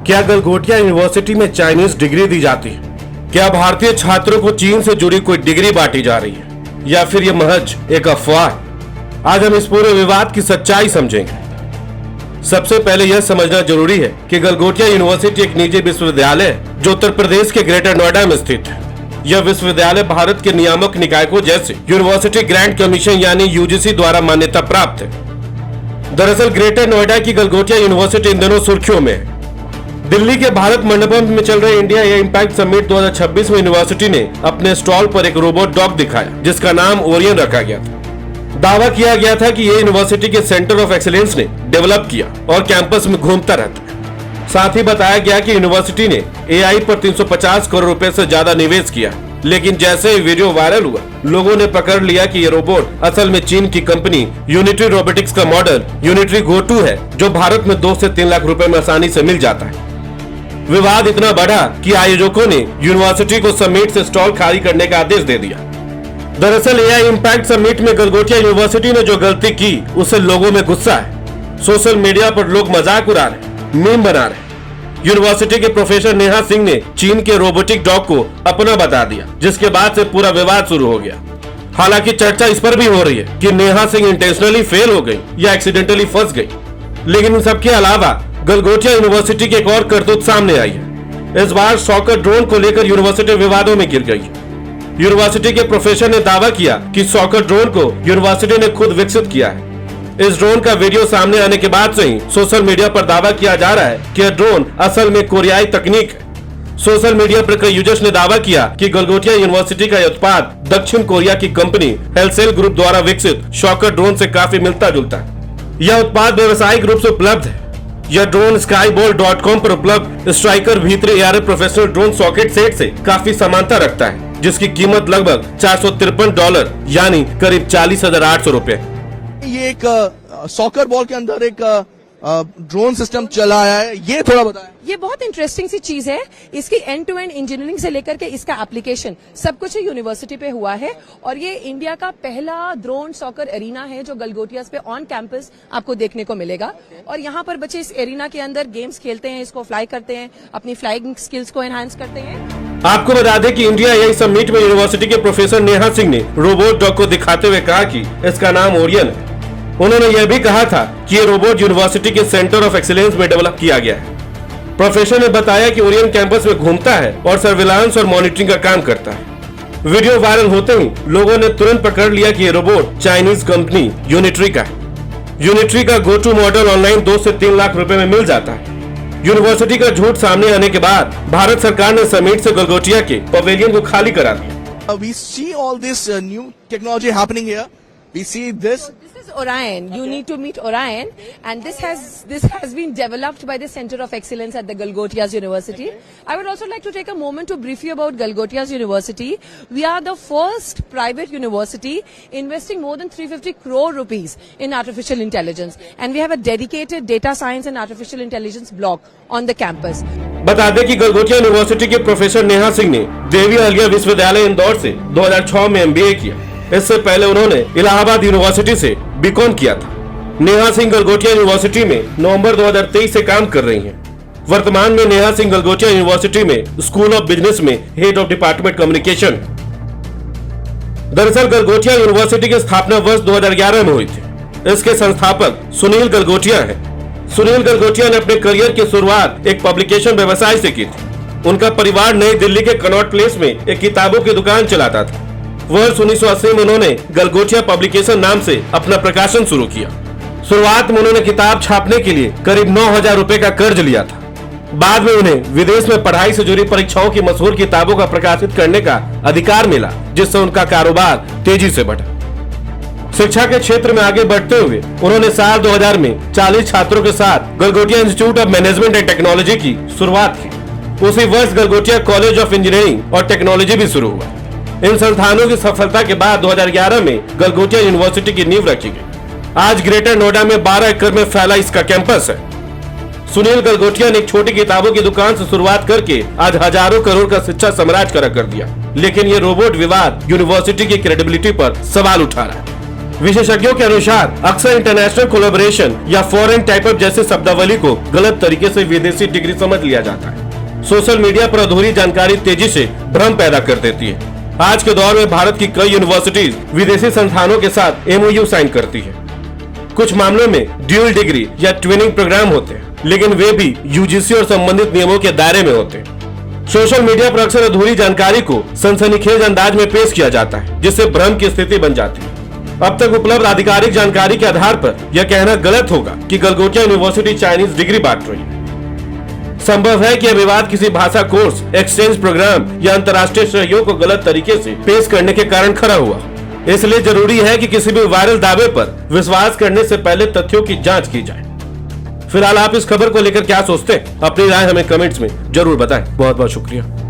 क्या गलगोटिया यूनिवर्सिटी में Chinese degree दी जाती है? क्या भारतीय छात्रों को चीन से जुड़ी कोई डिग्री बांटी जा रही है या फिर ये महज एक अफवाह? आज हम इस पूरे विवाद की सच्चाई समझेंगे। सबसे पहले यह समझना जरूरी है कि गलगोटिया यूनिवर्सिटी एक निजी विश्वविद्यालय है जो उत्तर प्रदेश के ग्रेटर नोएडा में स्थित है। यह विश्वविद्यालय भारत के नियामक निकायों जैसे यूनिवर्सिटी ग्रांट कमीशन यानी यूजीसी द्वारा मान्यता प्राप्त है। दरअसल ग्रेटर नोएडा की गलगोटिया यूनिवर्सिटी इन दिनों सुर्खियों में है। दिल्ली के भारत मंडपम में चल रहे इंडिया ए इम्पैक्ट समिट 2026 में यूनिवर्सिटी ने अपने स्टॉल पर एक रोबोट डॉग दिखाया जिसका नाम ओरियन रखा गया था। दावा किया गया था कि ये यूनिवर्सिटी के सेंटर ऑफ एक्सीलेंस ने डेवलप किया और कैंपस में घूमता रहता है। साथ ही बताया गया कि यूनिवर्सिटी ने एआई पर 350 करोड़ रुपए से ज्यादा निवेश किया। लेकिन जैसे ही वीडियो वायरल हुआ, लोगों ने पकड़ लिया कि ये रोबोट असल में चीन की कंपनी यूनिटरी रोबोटिक्स का मॉडल यूनिटरी गो 2 है जो भारत में 2 से 3 लाख रुपए में आसानी से मिल जाता है। विवाद इतना बढ़ा कि आयोजकों ने यूनिवर्सिटी को समिट से स्टॉल खाली करने का आदेश दे दिया। दरअसल एआई इम्पैक्ट समिट में गलगोटिया यूनिवर्सिटी ने जो गलती की उससे लोगों में गुस्सा है। सोशल मीडिया पर लोग मजाक उड़ा रहे, मीम बना रहे। यूनिवर्सिटी के प्रोफेसर नेहा सिंह ने चीन के रोबोटिक डॉग को अपना बता दिया, जिसके बाद से पूरा विवाद शुरू हो गया। हालांकि चर्चा इस पर भी हो रही है कि नेहा सिंह इंटेंशनली फेल हो गई या एक्सीडेंटली फंस गई। लेकिन इन सबके अलावा गलगोटिया यूनिवर्सिटी की एक और करतूत सामने आई है। इस बार सॉकर ड्रोन को लेकर यूनिवर्सिटी विवादों में गिर गई। यूनिवर्सिटी के प्रोफेसर ने दावा किया कि सॉकर ड्रोन को यूनिवर्सिटी ने खुद विकसित किया है। इस ड्रोन का वीडियो सामने आने के बाद से ही सोशल मीडिया पर दावा किया जा रहा है कि यह ड्रोन असल में कोरियाई तकनीक है। सोशल मीडिया पर कई यूजर्स ने दावा किया कि गलगोटिया यूनिवर्सिटी का यह उत्पाद दक्षिण कोरिया की कंपनी हेलसेल ग्रुप द्वारा विकसित सॉकर ड्रोन से काफी मिलता जुलता है। यह उत्पाद व्यवसायिक रूप से उपलब्ध है। यह ड्रोन skyball.com पर उपलब्ध स्ट्राइकर भीतरी AR professional drone socket set से काफी समानता रखता है, जिसकी कीमत लगभग $453 यानी करीब 40,800 रुपए। ये एक सॉकर बॉल के अंदर एक ड्रोन सिस्टम चला है, ये थोड़ा बताएं। ये बहुत इंटरेस्टिंग सी चीज है। इसकी एंड टू एंड इंजीनियरिंग से लेकर के इसका एप्लीकेशन सब कुछ यूनिवर्सिटी पे हुआ है और ये इंडिया का पहला ड्रोन सॉकर एरिना है जो गलगोटियास पे ऑन कैंपस आपको देखने को मिलेगा। और यहाँ पर बच्चे इस एरिना के अंदर गेम्स खेलते हैं, इसको फ्लाई करते हैं, अपनी फ्लाइंग स्किल्स को एनहांस करते हैं। आपको बता दें कि इंडिया एआई समिट में यूनिवर्सिटी के प्रोफेसर नेहा सिंह ने रोबोट डॉग को दिखाते हुए कहा कि इसका नाम ओरियन है। उन्होंने यह भी कहा था कि ये रोबोट यूनिवर्सिटी के सेंटर ऑफ एक्सीलेंस में डेवलप किया गया है। प्रोफेसर ने बताया कि ओरियन कैंपस में घूमता है और सर्विलांस और मॉनिटरिंग का काम करता है। वीडियो वायरल होते ही लोगों ने तुरंत पकड़ लिया कि ये रोबोट चाइनीज कंपनी यूनिटरी का है। यूनिटरी का गो 2 मॉडल ऑनलाइन 2 से 3 लाख रुपए में मिल जाता है। यूनिवर्सिटी का झूठ सामने आने के बाद भारत सरकार ने समिट से गलगोटिया के पवेलियन को खाली करा दिया। We see all this new technology happening here. We see this. This is Orion. You need to meet Orion, and this has been developed by the Center of Excellence at the Galgotias University. I would also like to take a moment to brief you about Galgotias University. We are the first private university investing more than 350 crore rupees in artificial intelligence, and we have a dedicated data science and artificial intelligence block on the campus. बता दें कि Galgotia university के professor Neha Singh ने देवी अहिल्या विश्वविद्यालय इंदौर से 2006 में MBA किया। इससे पहले उन्होंने इलाहाबाद यूनिवर्सिटी से बीकॉम किया था। नेहा सिंह गलगोटिया यूनिवर्सिटी में नवंबर 2023 से काम कर रही हैं। वर्तमान में नेहा सिंह गलगोटिया यूनिवर्सिटी में स्कूल ऑफ बिजनेस में हेड ऑफ डिपार्टमेंट कम्युनिकेशन। दरअसल गलगोटिया यूनिवर्सिटी की स्थापना वर्ष 2011 में हुई थी। इसके संस्थापक सुनील गलगोटिया हैं। सुनील गलगोटिया ने अपने करियर की शुरुआत एक पब्लिकेशन व्यवसाय से की थी। उनका परिवार नई दिल्ली के कनॉट प्लेस में एक किताबों की दुकान चलाता था। वर्ष 1980 में उन्होंने गलगोटिया पब्लिकेशन नाम से अपना प्रकाशन शुरू किया। शुरुआत में उन्होंने किताब छापने के लिए करीब 9,000 रुपए का कर्ज लिया था। बाद में उन्हें विदेश में पढ़ाई से जुड़ी परीक्षाओं की मशहूर किताबों का प्रकाशित करने का अधिकार मिला, जिससे उनका कारोबार तेजी से बढ़ा। शिक्षा के क्षेत्र में आगे बढ़ते हुए उन्होंने साल 2000 में 40 छात्रों के साथ Galgotia institute of management and technology की शुरुआत की। उसी वर्ष गलगोटिया कॉलेज ऑफ इंजीनियरिंग और टेक्नोलॉजी भी शुरू हुआ। इन संस्थानों की सफलता के बाद 2011 में गलगोटिया यूनिवर्सिटी की नींव रखी गई। आज ग्रेटर नोएडा में 12 एकड़ में फैला इसका कैंपस है। सुनील गलगोटिया ने एक छोटी किताबों की दुकान से शुरुआत करके आज हजारों करोड़ का शिक्षा साम्राज्य खड़ा कर दिया। लेकिन ये रोबोट विवाद यूनिवर्सिटी की क्रेडिबिलिटी पर सवाल उठा रहा है। विशेषज्ञों के अनुसार अक्सर इंटरनेशनल कोलैबोरेशन या फॉरेन टाइप अप जैसे शब्दावली को गलत तरीके से विदेशी डिग्री समझ लिया जाता है। सोशल मीडिया पर अधूरी जानकारी तेजी से भ्रम पैदा कर देती है। आज के दौर में भारत की कई यूनिवर्सिटीज विदेशी संस्थानों के साथ MOU साइन करती है। कुछ मामलों में ड्यूल डिग्री या ट्विनिंग प्रोग्राम होते हैं, लेकिन वे भी UGC और संबंधित नियमों के दायरे में होते हैं। सोशल मीडिया पर अक्सर अधूरी जानकारी को सनसनीखेज अंदाज में पेश किया जाता है, जिससे भ्रम की स्थिति बन जाती है। अब तक उपलब्ध आधिकारिक जानकारी के आधार पर यह कहना गलत होगा कि गलगोटिया यूनिवर्सिटी चाइनीज डिग्री बांट रही है। संभव है कि यह विवाद किसी भाषा कोर्स, एक्सचेंज प्रोग्राम या अंतर्राष्ट्रीय सहयोग को गलत तरीके से पेश करने के कारण खड़ा हुआ। इसलिए जरूरी है कि किसी भी वायरल दावे पर विश्वास करने से पहले तथ्यों की जांच की जाए। फिलहाल आप इस खबर को लेकर क्या सोचते हैं? अपनी राय हमें कमेंट्स में जरूर बताएं। बहुत बहुत शुक्रिया।